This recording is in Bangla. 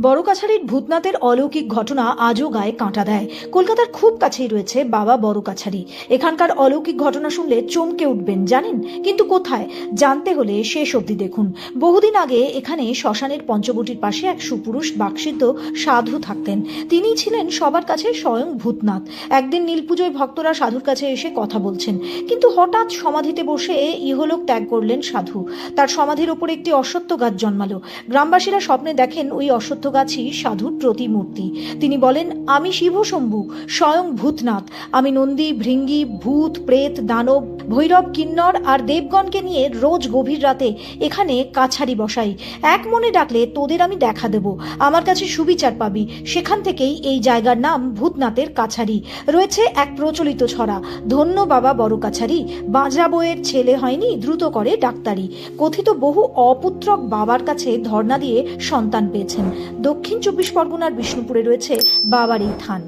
বড়কাছারির ভূতনাথের অলৌকিক ঘটনা আজও গায়ে কাঁটা দেয়। কলকাতার খুব কাছেই রয়েছে বাবা বড়কাছারি। এখানকার অলৌকিক ঘটনা শুনলে চমকে উঠবেন, জানেন? কিন্তু কোথায়, জানতে হলে শেষ অবধি দেখুন। বহুদিন আগে এখানে শ্মশানের পঞ্চবটির পাশে এক সুপুরুষ বাকসিদ্ধ সাধু থাকতেন। তিনি ছিলেন সবার কাছে স্বয়ং ভূতনাথ। একদিন নীলপুজোয় ভক্তরা সাধুর কাছে এসে কথা বলছেন, কিন্তু হঠাৎ সমাধিতে বসে ইহলোক ত্যাগ করলেন সাধু। তার সমাধির ওপর একটি অশ্বত্থ গাছ জন্মালো। গ্রামবাসীরা স্বপ্নে দেখেন ওই অশ্বত্থ গাছই সাধুর প্রতিমূর্তি। তিনি বলেন, আমি শিবশম্ভু, স্বয়ং ভূতনাথ। আমি নন্দী, ভৃঙ্গি, ভূত, প্রেত, দানব, ভৈরব, কিন্নর আর দেবগণকে নিয়ে রোজ গভীর রাতে এখানে কাছারি বসাই। এক মনে ডাকলে তোদের আমি দেখা দেব, আমার কাছে সুবিচার পাবি। সেখান থেকেই এই জায়গার নাম ভূতনাথের কাছারি। রয়েছে এক প্রচলিত ছড়া, ধন্য বাবা বড়কাছারি, বাঁজা বউয়ের ছেলে হয়নি, দ্রুত করে ডাক্তারি। কথিত বহু অপুত্রক বাবার কাছে ধর্ণা দিয়ে সন্তান পেয়েছেন। দক্ষিণ 24 পরগনার বিষ্ণুপুরে রয়েছে বাবার এই থান।